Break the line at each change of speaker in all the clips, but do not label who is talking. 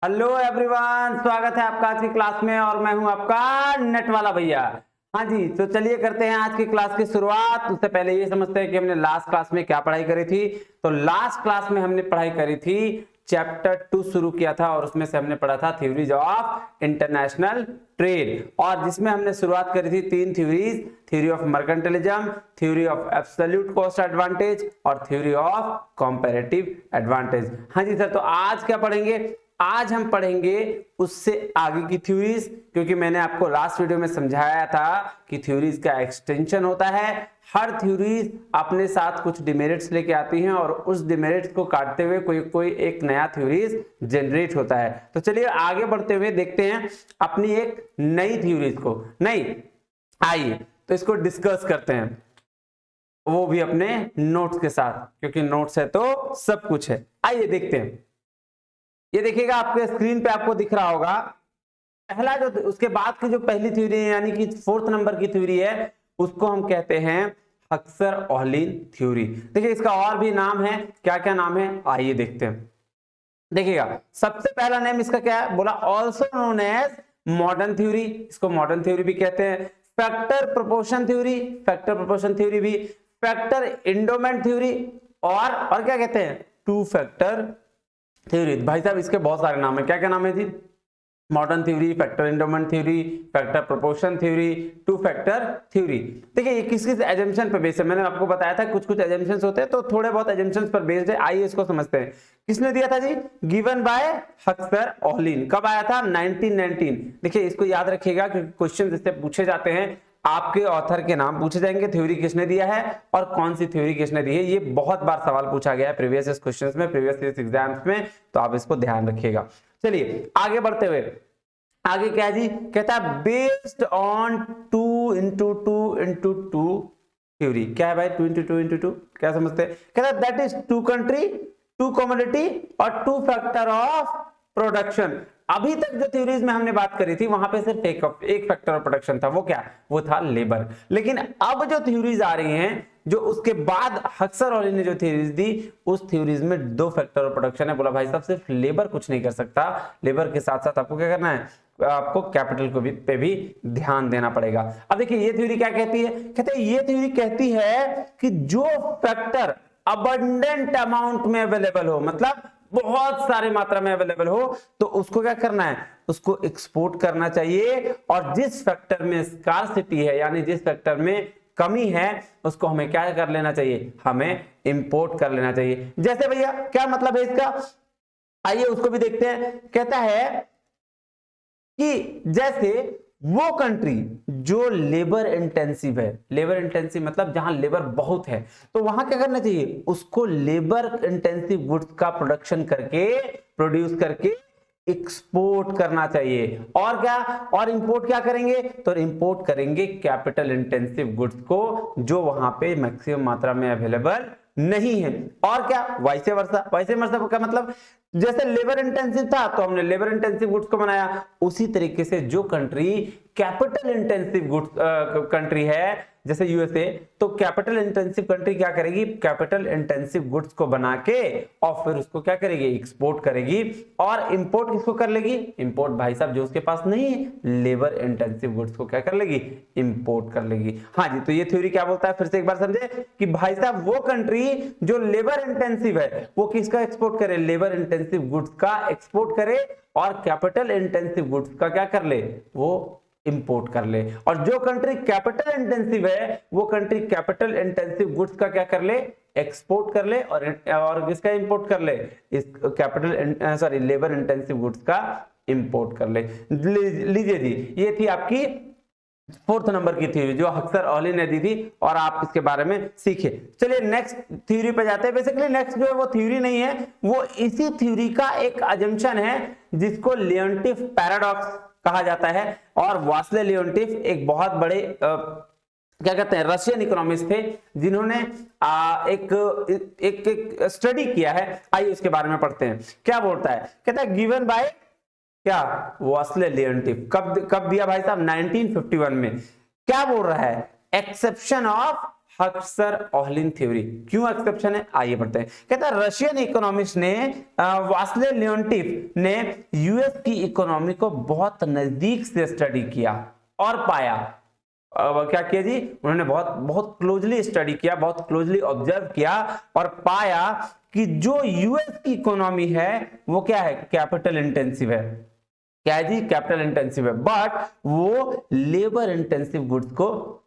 Hello everyone, स्वागत है आपका आज की क्लास में और मैं हूं आपका नेट वाला भैया। हाँ जी, तो चलिए करते हैं आज की क्लास की शुरुआत। उससे पहले ये समझते हैं कि हमने लास्ट क्लास में क्या पढ़ाई करी थी। तो लास्ट क्लास में हमने पढ़ाई करी थी चैप्टर 2 शुरू किया था और उसमें से हमने पढ़ा था थ्योरीज ऑफ इंटरनेशनल ट्रेड, और जिसमें हमने शुरुआत करी थी 3 theories, theory of mercantilism, theory of absolute cost advantage और थ्योरी ऑफ कंपैरेटिव एडवांटेज। हाँ जी सर, तो आज क्या पढ़ेंगे? आज हम पढ़ेंगे उससे आगे की थ्योरीज, क्योंकि मैंने आपको लास्ट वीडियो में समझाया था कि थ्योरीज का एक्सटेंशन होता है। हर थ्योरीज अपने साथ कुछ डिमेरिट्स लेके आती हैं और उस डिमेरिट्स को काटते हुए कोई एक नया थ्योरीज जनरेट होता है। तो चलिए आगे बढ़ते हुए देखते हैं अपनी एक नई थ्योरीज को। नहीं, आइए तो इसको डिस्कस करते हैं, वो भी अपने नोट्स के साथ, क्योंकि नोट्स है तो सब कुछ है। आइए देखते हैं। ये देखिएगा आपके स्क्रीन पे आपको दिख रहा होगा पहला जो, उसके बाद की जो पहली थ्योरी है यानी कि 4th नंबर की थ्योरी है, उसको हम कहते हैं हक्सर-ओहलिन थ्योरी। देखिए इसका और भी नाम है, क्या क्या नाम है आइए देखते हैं। देखिएगा सबसे पहला नेम इसका क्या है, बोला also known as modern theory, इसको मॉडर्न थ्योरी भी कहते हैं। Factor proportion theory, factor proportion theory भी, फैक्टर एंडोमेंट थ्योरी और क्या कहते हैं, टू फैक्टर थ्योरी। भाई साहब इसके बहुत सारे नाम है, क्या क्या नाम है जी? Modern theory, factor endowment theory, factor proportion theory, two factor theory. देखिए ये किस किस एजम्पशन पर बेस्ड है, मैंने आपको बताया था कुछ कुछ एजम्पशंस होते हैं, तो थोड़े बहुत एजम्पशंस पर बेस्ड है। आइए इसको समझते हैं। किसने दिया था जी? Given by हक्सर-ओहलिन। कब आया था? 1919। देखिए इसको याद रखिएगा क्योंकि क्वेश्चन इससे पूछे जाते हैं, आपके ऑथर के नाम पूछे जाएंगे, थ्योरी किसने दिया है और कौन सी थ्योरी किसने दी है। ये बहुत बार सवाल पूछा गया है प्रीवियस क्वेश्चंस में, प्रीवियस एग्जाम्स में, तो आप इसको ध्यान रखिएगा। चलिए आगे बढ़ते हुए, आगे क्या है जी? कहता है based on 2 into 2 into 2 theory. क्या है भाई 2 into 2 into 2? क्या समझते हैं? कहता है दैट इज 2 कंट्री, 2 कमोडिटी और 2 फैक्टर ऑफ प्रोडक्शन। अभी तक जो थ्योरीज में हमने बात करी थी वहां पे सिर्फ एक फैक्टर ऑफ प्रोडक्शन था, वो क्या? वो था लेबर। लेकिन अब जो थ्योरीज आ रही हैं, जो उसके बाद हक्सर-ओहलिन ने जो थ्योरीज दी, उस थ्योरीज में 2 फैक्टर ऑफ प्रोडक्शन है। बोला भाई साहब सिर्फ लेबर कुछ नहीं कर सकता, लेबर के साथ साथ आपको क्या करना है, आपको कैपिटल को भी पे भी ध्यान देना पड़ेगा। अब देखिए ये थ्योरी क्या कहती है? कहते हैं ये थ्योरी कहती है कि जो फैक्टर अबंडेंट अमाउंट में अवेलेबल हो, मतलब बहुत सारे मात्रा में अवेलेबल हो, तो उसको क्या करना है, उसको एक्सपोर्ट करना चाहिए। और जिस फैक्टर में स्कार्सिटी है यानी जिस फैक्टर में कमी है, उसको हमें क्या कर लेना चाहिए, हमें इंपोर्ट कर लेना चाहिए। जैसे भैया क्या मतलब है इसका, आइए उसको भी देखते हैं। कहता है कि जैसे वो कंट्री जो लेबर इंटेंसिव है, लेबर इंटेंसिव मतलब जहां लेबर बहुत है, तो वहां क्या करना चाहिए, उसको लेबर इंटेंसिव गुड्स का प्रोडक्शन करके, प्रोड्यूस करके एक्सपोर्ट करना चाहिए। और क्या, और इंपोर्ट क्या करेंगे, तो इंपोर्ट करेंगे कैपिटल इंटेंसिव गुड्स को, जो वहां पे मैक्सिमम मात्रा में अवेलेबल नहीं है। और क्या, वाइस वर्सा। वाइस वर्सा का मतलब जैसे लेबर इंटेंसिव था तो हमने लेबर इंटेंसिव गुड्स को बनाया, उसी तरीके से जो country capital intensive goods country है जैसे यूएसए, तो कैपिटल इंटेंसिव कंट्री क्या करेगी, कैपिटल इंटेंसिव गुड्स को बना के और फिर उसको क्या करेगी, एक्सपोर्ट करेगी। और इंपोर्ट किसको कर लेगी, इंपोर्ट भाई साहब जो उसके पास नहीं है, लेबर इंटेंसिव गुड्स को क्या कर लेगी, इंपोर्ट कर लेगी। हाँ जी, तो ये थ्योरी क्या बोलता है, फिर से एक बार समझे कि भाई साहब वो कंट्री जो लेबर इंटेंसिव है वो किसका एक्सपोर्ट करे, लेबर इंटेंसिव गुड्स का एक्सपोर्ट करे, और कैपिटल इंटेंसिव गुड्स का क्या कर ले, वो इंपोर्ट कर ले। और जो कंट्री कैपिटल इंटेंसिव है वो कंट्री कैपिटल इंटेंसिव गुड्स का क्या कर ले, एक्सपोर्ट कर ले, और किसका इंपोर्ट कर ले, इस कैपिटल लेबर इंटेंसिव गुड्स का इंपोर्ट कर ले। लीजिए जी, ये थी आपकी 4th नंबर की थ्योरी जो हक्सर-ओहलिन ने दी थी, और आप इसके बारे में सीखे। चलिए नेक्स्ट थ्योरी पे जाते हैं। बेसिकली नेक्स्ट जो है वो थ्योरी नहीं है, वो इसी थ्योरी का एक अजम्पशन है जिसको लियोन्टिफ पैराडॉक्स कहा जाता है। और वास्ले लियोन्टिफ एक बहुत बड़े क्या कहते हैं, रशियन इकोनॉमिस्ट थे, जिन्होंने एक स्टडी किया है। आइए उसके बारे में पढ़ते हैं। क्या बोलता है, कहता है गिवन बाय क्या, वास्ले लियोन्टिफ। कब दिया भाई साहब, 1951 में। क्या बोल रहा है, एक्सेप्शन ऑफ हक्सर ऑहलिन थ्योरी। क्यों एक्सेप्शन है, आइए पढ़ते हैं। कहता है रशियन इकोनॉमिस्ट ने वास्ले लियोनटिफ ने यूएस की इकोनॉमी को बहुत नजदीक से स्टडी किया और पाया, क्या किया जी, उन्होंने बहुत बहुत क्लोजली स्टडी किया, बहुत क्लोजली ऑब्जर्व किया और पाया कि जो यूएस की इकोनॉमी है वो क्या है, कैपिटल इंटेंसिव है। क्या है जी, कैपिटल इंटेंसिव है, बट वो लेबर इंटेंसिव गुड्स को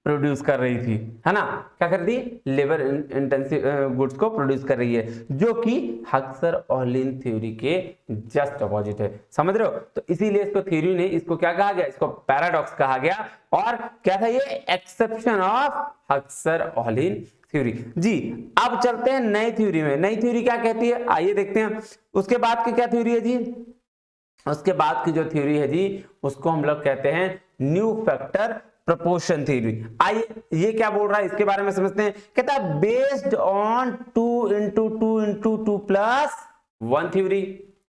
प्रोड्यूस कर रही थी, है ना, क्या कर रही, लेबर इंटेंसिव गुड्स को प्रोड्यूस कर रही है, जो कि हक्सर ऑहलिन थ्योरी के जस्ट अपोजिट है। समझ रहे हो, तो इसीलिए इसको थ्योरी नहीं, इसको क्या कहा गया, इसको पैराडॉक्स कहा गया। और क्या था ये, एक्सेप्शन ऑफ हक्सर ऑहलिन थ्योरी। जी अब चलते हैं नई थ्योरी में। नई थ्योरी क्या कहती है, आइए देखते हैं। उसके बाद की क्या थ्योरी है जी, उसके बाद की जो थ्योरी है जी उसको हम लोग कहते हैं न्यू फैक्टर प्रपोर्शन थ्योरी। आइए ये क्या बोल रहा है इसके बारे में समझते हैं। कहता है based on 2 into 2 into 2 plus 1 theory,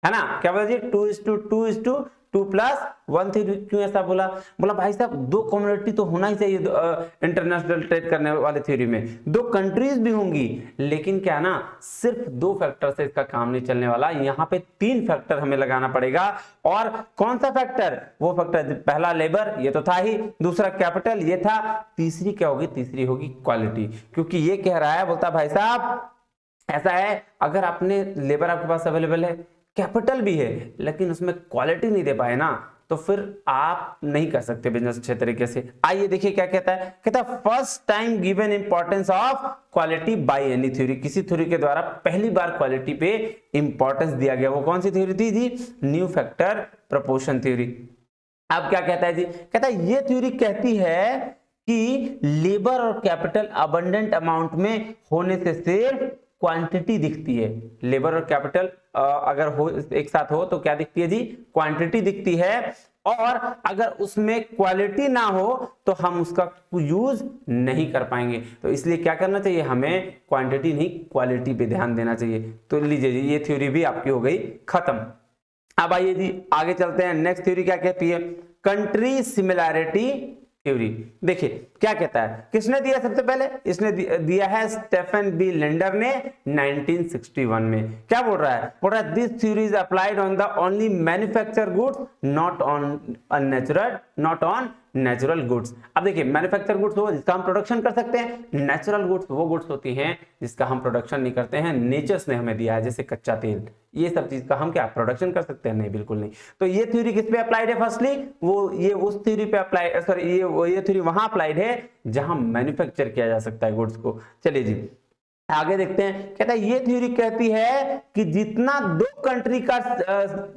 है ना, क्या बोला जी, 2:2 प्लस 1 थ्योरी। क्यों ऐसा बोला, बोला भाई साहब दो कम्युनिटी तो होना ही चाहिए इंटरनेशनल ट्रेड करने वाले थ्योरी में, दो कंट्रीज भी होंगी, लेकिन क्या ना सिर्फ दो फैक्टर से इसका काम नहीं चलने वाला, यहाँ पे 3 फैक्टर हमें लगाना पड़ेगा। और कौन सा फैक्टर, वो फैक्टर पहला लेबर, ये तो था ही, दूसरा कैपिटल, ये था, तीसरी क्या होगी, तीसरी होगी क्वालिटी। क्योंकि ये कह रहा है, बोलता भाई साहब ऐसा है, अगर आपने लेबर आपके पास अवेलेबल है, कैपिटल भी है, लेकिन उसमें क्वालिटी नहीं दे पाए ना, तो फिर आप नहीं कर सकते बिजनेस अच्छे तरीके से। आइए देखिए क्या कहता है, कहता है first time given importance of quality by any theory, किसी थ्योरी के द्वारा पहली बार क्वालिटी पे इंपॉर्टेंस दिया गया। वो कौन सी थ्योरी थी जी, न्यू फैक्टर प्रपोर्शन थ्योरी। अब क्या कहता है जी, कहता है ये थ्योरी कहती है कि लेबर और कैपिटल अबंडेंट अमाउंट में होने से सिर्फ क्वांटिटी दिखती है। लेबर और कैपिटल अगर हो एक साथ हो तो क्या दिखती है जी, क्वांटिटी दिखती है, और अगर उसमें क्वालिटी ना हो तो हम उसका यूज नहीं कर पाएंगे। तो इसलिए क्या करना चाहिए, हमें क्वांटिटी नहीं क्वालिटी पे ध्यान देना चाहिए। तो लीजिए जी ये थ्योरी भी आपकी हो गई खत्म। अब आइए जी आगे चलते हैं। नेक्स्ट थ्योरी क्या कहती है, कंट्री सिमिलैरिटी थ्योरी। देखिए क्या कहता है, किसने दिया सबसे पहले, इसने दिया है स्टेफन बी लेंडर ने 1961 में। क्या बोल रहा है, बोल रहा है this theory is applied on the only manufacture goods not on natural goods. अब देखिए मैन्युफैक्चर गुड्स वो जिसका हम प्रोडक्शन कर सकते हैं, नेचुरल गुड्स वो गुड्स होती हैं जिसका हम प्रोडक्शन नहीं करते हैं, नेचर्स ने हमें दिया है, जैसे कच्चा तेल, ये सब चीज का हम क्या प्रोडक्शन कर सकते हैं, नहीं बिल्कुल नहीं। तो ये थ्योरी किस पे अप्लाइड है, फर्स्टली वो ये उस थ्योरी पे अप्लाई, सॉरी ये थ्योरी वहां अप्लाइड है जहां मैन्युफैक्चर किया जा सकता है गुड्स को। चलिए जी आगे देखते हैं। कहता है ये थ्योरी कहती है कि जितना दो कंट्री का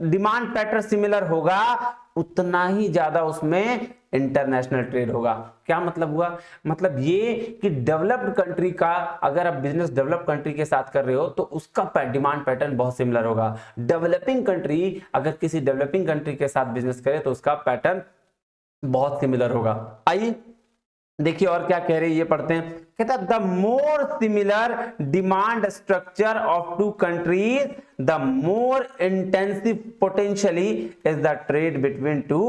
डिमांड पैटर्न सिमिलर होगा उतना ही ज्यादा उसमें इंटरनेशनल ट्रेड होगा। क्या मतलब हुआ, मतलब ये कि डेवलप्ड कंट्री का अगर आप बिजनेस डेवलप्ड कंट्री के साथ कर रहे हो तो उसका डिमांड पैटर्न बहुत सिमिलर होगा। डेवलपिंग कंट्री अगर किसी डेवलपिंग कंट्री के साथ बिजनेस करे तो उसका पैटर्न बहुत सिमिलर होगा। आइए देखिए और क्या कह रहे हैं, ये पढ़ते हैं। कहता है the more similar demand structure of two countries the more intensive potentially is the trade between two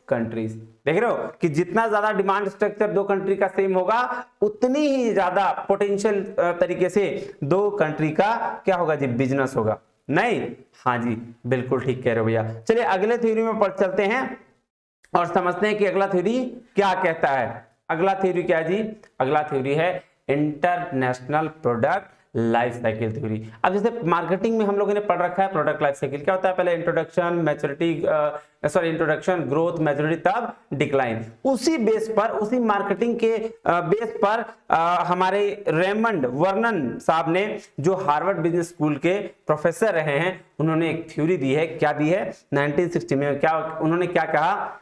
countries. देख रहे हो कि जितना ज्यादा डिमांड स्ट्रक्चर दो कंट्री का सेम होगा उतनी ही ज्यादा पोटेंशियल तरीके से दो कंट्री का क्या होगा जी, बिजनेस होगा। नहीं, हाँ जी बिल्कुल ठीक कह रहे हो भैया। चलिए अगले थ्योरी में पढ़ चलते हैं और समझते हैं कि अगला थ्योरी क्या कहता है। अगला थ्योरी क्या है जी, अगला थ्योरी है international product life cycle theory. अब जैसे मार्केटिंग में हम लोगों ने पढ़ रखा है प्रोडक्ट लाइफ साइकिल क्या होता है, पहले introduction maturity, introduction growth maturity तब डिक्लाइन। उसी बेस पर, उसी मार्केटिंग के बेस पर हमारे रेमंड वर्नन साहब ने जो हार्वर्ड बिजनेस स्कूल के प्रोफेसर रहे हैं उन्होंने एक थ्योरी दी है। क्या दी है, 1960 में क्या उन्होंने क्या कहा,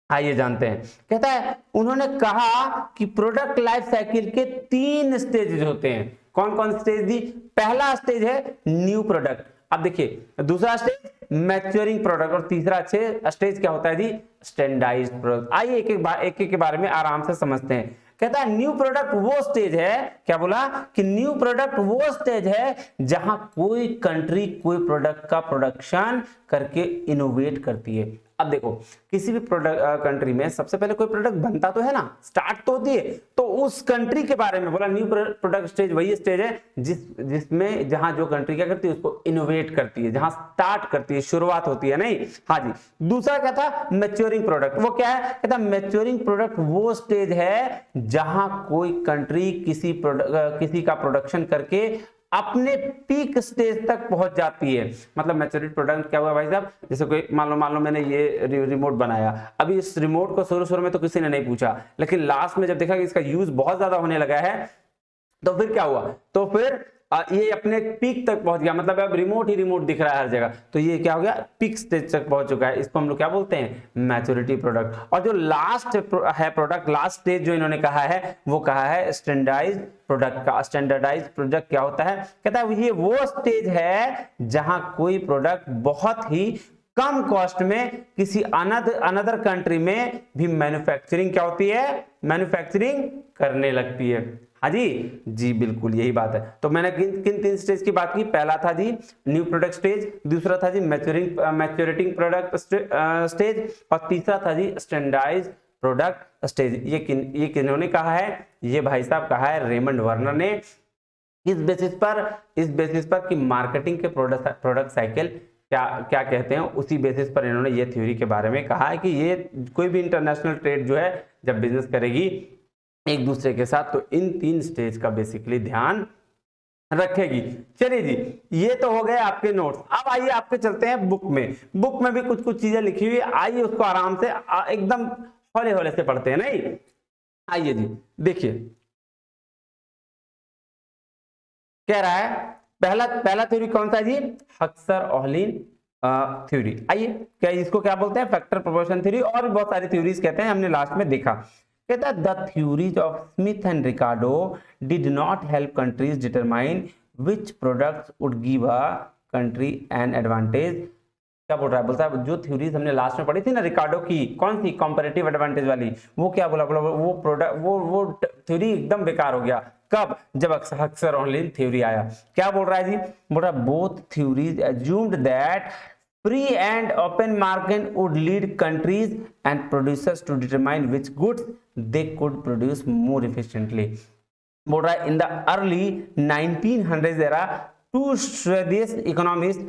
आइए जानते हैं। कहता है उन्होंने कहा कि प्रोडक्ट लाइफ साइकिल के 3 स्टेजेस होते हैं। कौन कौन स्टेज दी, पहला स्टेज है न्यू प्रोडक्ट, अब देखिए दूसरा स्टेज मैच्योरिंग प्रोडक्ट, और तीसरा स्टेज क्या होता है जी, स्टैंडर्डाइज्ड प्रोडक्ट। आइए एक एक के बारे में आराम से समझते हैं। कहता है न्यू प्रोडक्ट वो स्टेज है, क्या बोला कि न्यू प्रोडक्ट वो स्टेज है जहां कोई कंट्री कोई प्रोडक्ट का प्रोडक्शन करके इनोवेट करती है। अब देखो किसी भी प्रोडक्ट कंट्री में सबसे पहले कोई प्रोडक्ट बनता तो है ना, स्टार्ट तो होती है, तो उस कंट्री के बारे में बोला न्यू प्रोडक्ट स्टेज वही स्टेज है जिसमें जहां जो कंट्री क्या करती है उसको इनोवेट करती है, जहां स्टार्ट करती है, शुरुआत होती है नहीं। हाँ जी, दूसरा क्या था, मैच्योरिंग प्रोडक्ट। वो क्या है, कहता मैच्योरिंग प्रोडक्ट वो स्टेज है जहां कोई कंट्री किसी का प्रोडक्शन करके अपने पीक स्टेज तक पहुंच जाती है। मतलब मैच्योरिटी प्रोडक्ट क्या हुआ भाई साहब, जैसे कोई मान लो मैंने ये रिमोट बनाया, अभी इस रिमोट को शुरू में तो किसी ने नहीं पूछा, लेकिन लास्ट में जब देखा कि इसका यूज बहुत ज्यादा होने लगा है तो फिर क्या हुआ, तो फिर ये अपने पीक तक पहुंच गया, मतलब अब रिमोट ही रिमोट दिख रहा है हर जगह, तो ये क्या हो गया, पीक स्टेज तक पहुंच चुका है। इसको हम लोग क्या बोलते हैं, मैच्योरिटी प्रोडक्ट। और जो लास्ट है प्रोडक्ट, लास्ट स्टेज जो इन्होंने कहा है वो कहा है स्टैंडर्डाइज प्रोडक्ट का। स्टैंडर्डाइज प्रोडक्ट क्या होता है, कहता है ये वो स्टेज है जहां कोई प्रोडक्ट बहुत ही कम कॉस्ट में किसी अनदर कंट्री में भी मैन्युफैक्चरिंग क्या होती है, मैन्युफैक्चरिंग करने लगती है। हाँ जी बिल्कुल यही बात है। तो मैंने किन तीन स्टेज की बात की, पहला था जी न्यू प्रोडक्ट स्टेज, दूसरा था जी मैच्योरेटिंग प्रोडक्ट स्टेज, और तीसरा था जी स्टैंडर्डाइज प्रोडक्ट स्टेज। ये किन्होंने कहा है, ये भाई साहब कहा है रेमंड वर्नर ने। इस बेसिस पर कि मार्केटिंग के प्रोडक्ट साइकिल क्या कहते हैं, उसी बेसिस पर इन्होंने ये थ्योरी के बारे में कहा है कि ये कोई भी इंटरनेशनल ट्रेड जो है जब बिजनेस करेगी एक दूसरे के साथ, तो इन तीन स्टेज का बेसिकली ध्यान रखेगी। चलिए जी, ये तो हो गए आपके नोट्स। अब आइए आपके चलते हैं बुक में। बुक में भी कुछ चीजें लिखी हुई, आइए उसको आराम से एकदम हौले हौले से पढ़ते हैं। नहीं, आइए जी देखिए, कह रहा है पहला थ्योरी कौन सा है जी, हक्सर-ओहलिन थ्योरी। आइए, क्या इसको क्या बोलते हैं, फैक्टर प्रोपोर्शन थ्योरी, और बहुत सारी थ्योरीज कहते हैं, हमने लास्ट में देखा। कहता है the theories of Smith and Ricardo did not help countries determine which products would give a country an advantage. क्या बोल रहा है, बोलता है जो थ्योरीज हमने लास्ट में पढ़ी थी ना रिकार्डो की, कौन सी, कंपैरेटिव एडवांटेज वाली, वो क्या बोला वो प्रोडक्ट वो थ्योरी एकदम बेकार हो गया। कब, जब हक्सर-ओहलिन थ्योरी आया। क्या बोल रहा है जी, बोल रहा है both theories assumed that free and open market would lead countries and producers to determine which goods they could produce more efficiently। बोल रहा है in the early 1900s era two Swedish economists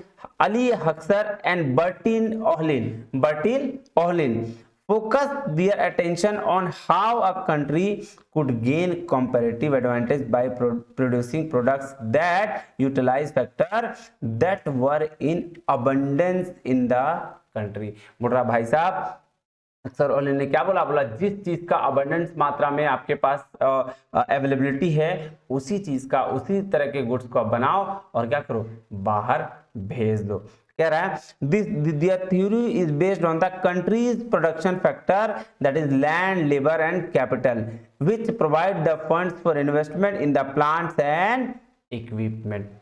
Ali Huxer and Bertil Ohlin focused their attention on how a country could gain comparative advantage by producing products that utilize factors that were in abundance in the country। बोल रहा भाई साहब हक्सर-ओहलिन ने क्या बोला, जिस चीज का अबंडेंस मात्रा में आपके पास अवेलेबिलिटी है उसी चीज का, उसी तरह के गुड्स को बनाओ और क्या करो, बाहर भेज दो। कह रहा है their theory is based on the country's production factor, that is land, labor and capital, which provide the funds for investment in the plants and equipment।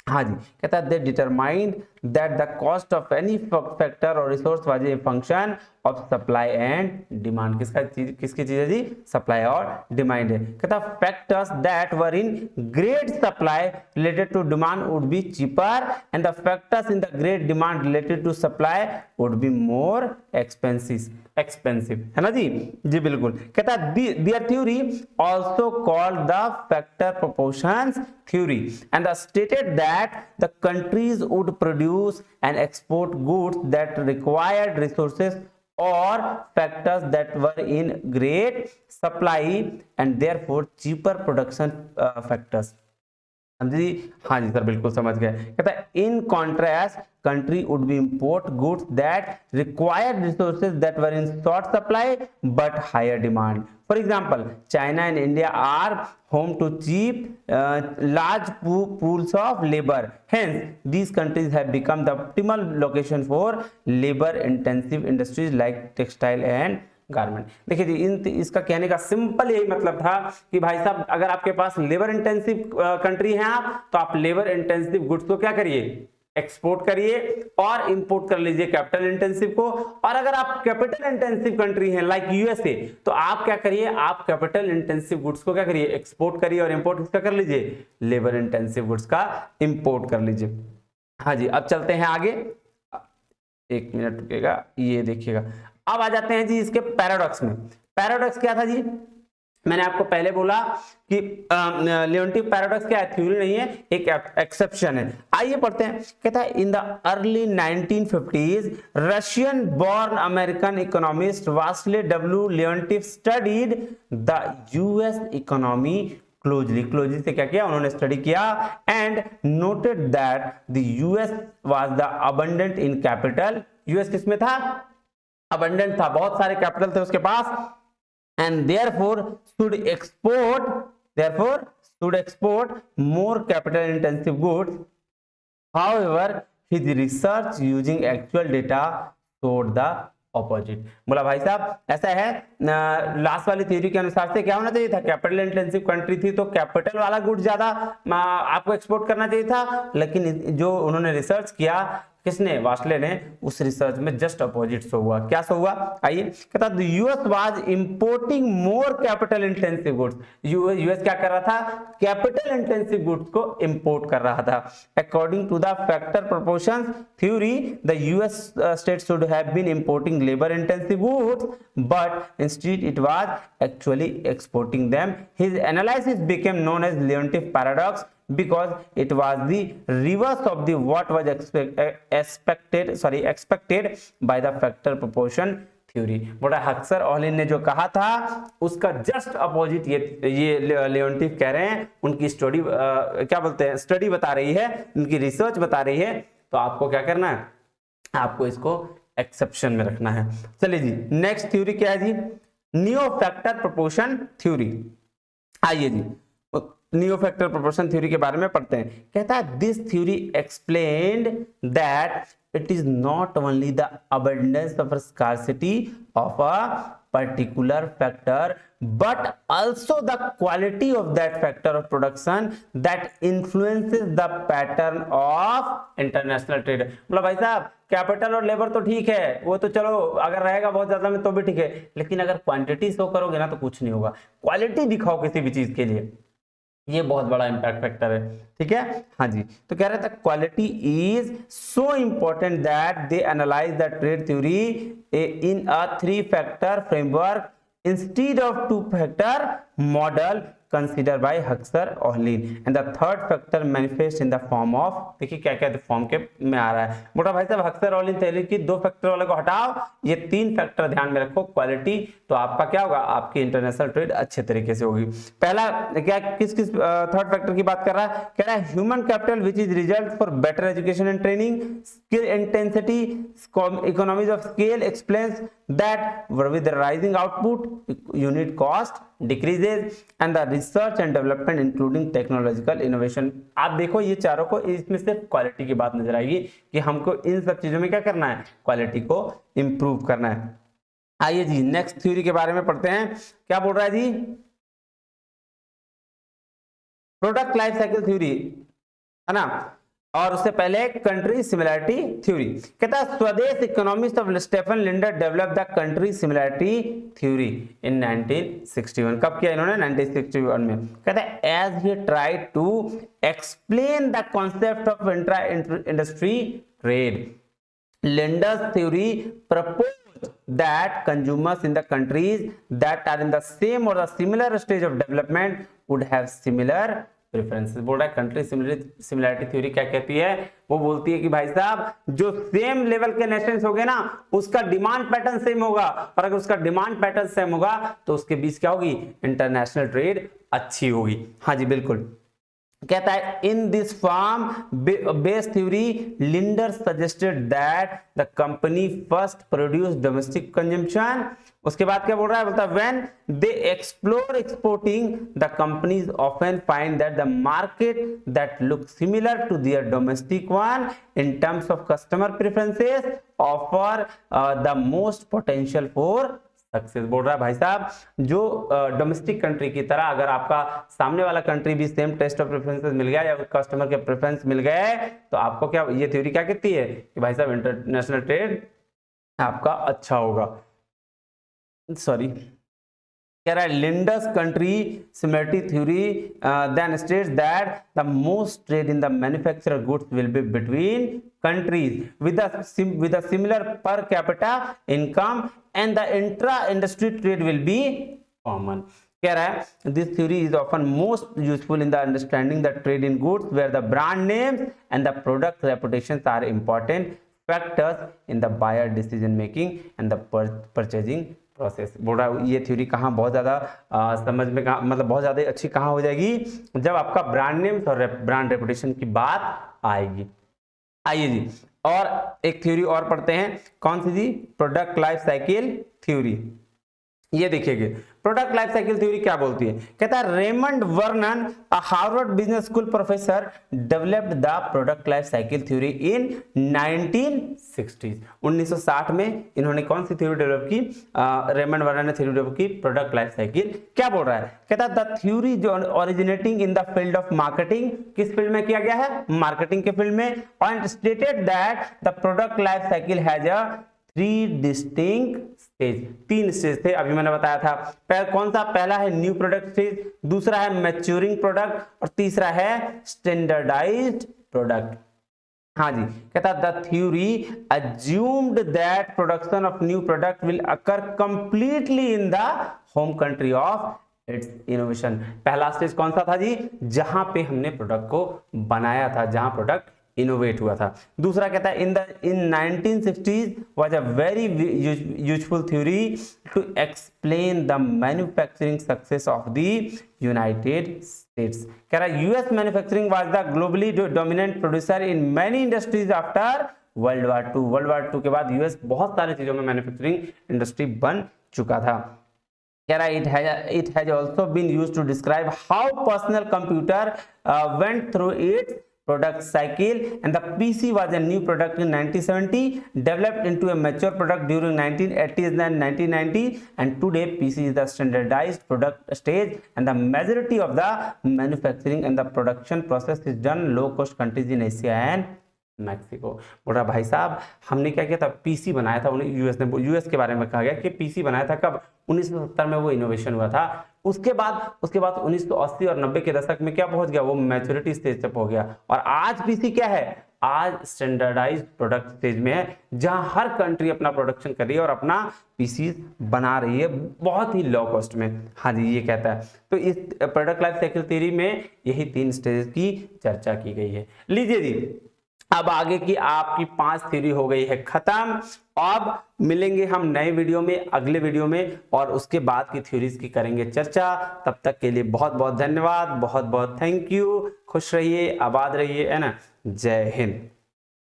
हाँ जी, कहता है they determined that the cost of any factor or resource was a function of supply and demand। किसकी चीज है जी, supply और demand है। कहता factors that were in great supply related to demand would be cheaper and the factors in the great demand related to supply would be more expensive है ना जी बिल्कुल। कहता their theory also called the factor proportions theory and stated that the countries would produce and export goods that required resources or factors that were in great supply and therefore cheaper production factors। हाँ जी sir बिल्कुल समझ गए। कहता है in contrast country would be import goods that required resources that were in short supply but higher demand। For example, China and India are home to cheap large pools of labor, hence these countries have become the optimal location for labor intensive industries like textile and garment. देखिए जी इसका कहने का simple यही मतलब था कि भाई साहब अगर आपके पास लेबर इंटेंसिव कंट्री है आप, तो आप लेबर इंटेंसिव गुड्स को क्या करिए, एक्सपोर्ट करिए और इंपोर्ट कर लीजिए कैपिटल इंटेंसिव को। और अगर आप कैपिटल इंटेंसिव कंट्री हैं लाइक यूएसए, तो आप क्या करिए, आप कैपिटल इंटेंसिव गुड्स को क्या करिए, एक्सपोर्ट करिए और इंपोर्ट किसका कर लीजिए, लेबर इंटेंसिव गुड्स का इंपोर्ट कर लीजिए। हाँ जी, अब चलते हैं आगे। एक मिनट रुकेगा, ये देखिएगा। अब आ जाते हैं जी इसके पैराडॉक्स में। पैराडॉक्स क्या था जी, मैंने आपको पहले बोला कि लियोनटिव पैराडॉक्स क्या है, थ्योरी नहीं है, एक एक्सेप्शन है। आइए पढ़ते हैं। कहता है in the early 1950s Russian born American economist Wassily W Leontief studied the US economy closely से क्या किया उन्होंने, स्टडी किया, and noted that the US was the abundant in capital. US किसमें था, अबंडेंट था, बहुत सारे कैपिटल थे उसके पास, and therefore should export more capital intensive goods. However, his research using actual data showed the opposite. बोला भाई साहब ऐसा है, लास्ट वाली थ्योरी के अनुसार से क्या होना चाहिए था, कैपिटल इंटेंसिव कंट्री थी तो कैपिटल वाला गुड ज्यादा आपको एक्सपोर्ट करना चाहिए था, लेकिन जो उन्होंने रिसर्च किया, किसने, वास्ले ने, उस रिसर्च में जस्ट अपोजिट शो हुआ। क्या शो हुआ, आइए। कहता US was importing more capital intensive goods. US क्या कर रहा था, कैपिटल इंटेंसिव गुड्स को इंपोर्ट कर रहा था। According to the factor proportion theory the US state should have been importing labour intensive goods but instead it was actually exporting them. His analysis became known as Leontief paradox because it was the reverse of the what was expected by the factor proportion theory। बोला हक्सर ऑलिन ने जो कहा था उसका just opposite ये लियोनटिव कह रहे हैं। उनकी स्टडी क्या बोलते हैं, स्टडी बता रही है, उनकी रिसर्च बता रही है, तो आपको क्या करना है, आपको इसको एक्सेप्शन में रखना है। चलिए जी, नेक्स्ट थ्योरी क्या है जी, नियो फैक्टर प्रोपोर्शन थ्योरी। आइए जी नियो फैक्टर प्रोपोर्शन थ्योरी के बारे में पढ़ते हैं। कहता है this theory explained that it is not only the abundance of scarcity of a particular factor but also the quality of that factor of production that influences the pattern of international trade। मतलब भाई साहब capital और labour तो ठीक है, वो तो चलो अगर रहेगा बहुत ज्यादा में तो भी ठीक है, लेकिन अगर क्वांटिटी शो करोगे ना तो कुछ नहीं होगा। क्वालिटी दिखाओ किसी भी चीज के लिए, ये बहुत बड़ा इंपैक्ट फैक्टर है। ठीक है, हाँ जी। तो कह रहे थे quality is so important that they analyse the trade theory in a 3 factor framework instead of 2 factor model consider by Heckscher Ohlin and the third factor manifest in the form of, देखिए क्या क्या form के में आ रहा है। मोटा भाई साहब हक्सर ऑलिन थ्योरी की 2 फैक्टर वाले को हटाओ, ये 3 फैक्टर ध्यान में रखो क्वालिटी, तो आपका क्या होगा, आपकी इंटरनेशनल ट्रेड अच्छे तरीके से होगी। पहला क्या किस थर्ड फैक्टर की बात कर रहा है, कह रहा है human capital which is result for better education and training, skill intensity, economies of scale explains that with rising output unit cost decreases and the research and development including technological innovation। आप देखो ये चारों को, इसमें सिर्फ quality की बात नजर आएगी कि हमको इन सब चीजों में क्या करना है, क्वालिटी को इंप्रूव करना है। आइए जी नेक्स्ट थ्योरी के बारे में पढ़ते हैं। क्या बोल रहा है जी, प्रोडक्ट लाइफ साइकिल थ्योरी है ना, और उससे पहले कंट्री सिमिलैरिटी थ्योरी। कहता है Swedish economist of Staffan Linder develop the country similarity theory in 1961। कब किया इन्होंने, 1961 में। कहता है as he tried to explain the concept of intra industry trade, Linder's theory propose that consumers in the countries that are in the same or the similar stage of development would have similar preferences. बोल रहा है country similarity theory क्या कहती है, वो बोलती है कि भाई साहब जो सेम लेवल के नेशंस हो गए ना, उसका डिमांड पैटर्न सेम होगा, और अगर उसका डिमांड पैटर्न सेम होगा तो उसके बीच क्या होगी, इंटरनेशनल ट्रेड अच्छी होगी। हाँ जी बिल्कुल। कहता है in this form base theory Linder suggested that the company first produce domestic consumption. उसके बाद क्या बोल रहा है, बोलता है when they explore exporting the companies often find that the market that look similar to their domestic one in terms of customer preferences offer the most potential for success. बोल रहा है भाई साहब जो डोमेस्टिक कंट्री की तरह अगर आपका सामने वाला कंट्री भी सेम टेस्ट ऑफ प्रेफरेंसेस मिल गया या कस्टमर के प्रेफरेंस मिल गए, तो आपको क्या ये थ्योरी क्या कहती है कि भाई साहब इंटरनेशनल ट्रेड आपका अच्छा होगा। सॉरी, कह रहा है Linder's country similarity theory then states that the most trade in the manufacturer goods will be between countries with a similar per capita income and the intra industry trade will be common. कह रहा है this theory is often most useful in the understanding the trade in goods where the brand names and the product reputations are important factors in the buyer decision making and the purchasing process. बोल रहा है ये theory कहाँ बहुत ज़्यादा समझ में कहाँ मतलब बहुत ज़्यादा अच्छी कहाँ हो जाएगी, जब आपका ब्रांड नेम्स और ब्रांड रेपुटेशन की बात आएगी। आइए जी और एक थ्योरी और पढ़ते हैं, कौन सी जी, प्रोडक्ट लाइफ साइकिल थ्योरी। ये देखिए प्रोडक्ट लाइफ साइकिल थ्योरी क्या बोलती है, कहता है Raymond Vernon a Harvard business school professor developed the product life cycle theory in 1960s। 1960 में इन्होंने कौन सी थ्योरी डेवलप की, रेमंड वर्नन ने थ्योरी डेवलप की प्रोडक्ट लाइफ साइकिल। क्या बोल रहा है, कहता है द थ्योरी जो originating in the field of marketing, किस फील्ड में किया गया है, मार्केटिंग के फील्ड में, and stated that the product life cycle has a 3 distinct stage. 3 stage थे, अभी मैंने बताया था। कौन सा, पहला है न्यू प्रोडक्ट स्टेज, दूसरा है मैच्योरिंग प्रोडक्ट और तीसरा है स्टैंडर्डाइज्ड प्रोडक्ट। हाँ जी, कहता the theory assumed that production of new product will occur completely in the home country of its innovation. पहला स्टेज कौन सा था जी, जहां पे हमने प्रोडक्ट को बनाया था, जहां प्रोडक्ट इनोवेट हुआ था। दूसरा कहता है इन 1960s was a very useful theory to explain the manufacturing success of the United States। कह रहा है US manufacturing was the globally dominant producer in many industries after World War II। World War II के बाद US बहुत सारी चीजों में manufacturing industry बन चुका था। कह रहा है it has also been used to describe how personal computer went through its product cycle, and the PC was a new product in 1970, developed into a mature product during 1980s and 1990, and today PC is the standardized product stage, and the majority of the manufacturing and the production process is done low cost countries in Asia and Mexico. बोल रहा भाई साहब हमने क्या किया था, PC बनाया था, यूएस के बारे में कहा गया कि पीसी बनाया था कब, 1970 में वो इनोवेशन हुआ था। उसके बाद 1980 और 90 के दशक में क्या पहुंच गया, वो मैच्योरिटी स्टेज तक हो गया। और आज पीसी क्या है, आज स्टैंडर्डाइज्ड प्रोडक्ट स्टेज में है, जहां हर कंट्री अपना प्रोडक्शन कर रही है और अपना पीसी बना रही है बहुत ही लो कॉस्ट में। हाँ जी, ये कहता है। तो इस प्रोडक्ट लाइफ साइकिल थ्योरी में यही 3 स्टेज की चर्चा की गई है। लीजिए जी, अब आगे की आपकी 5 थ्योरी हो गई है खत्म। अब मिलेंगे हम नए वीडियो में, अगले वीडियो में, और उसके बाद की थ्योरीज की करेंगे चर्चा। तब तक के लिए बहुत बहुत धन्यवाद, बहुत बहुत थैंक यू। खुश रहिए, आबाद रहिए, है ना। जय हिंद।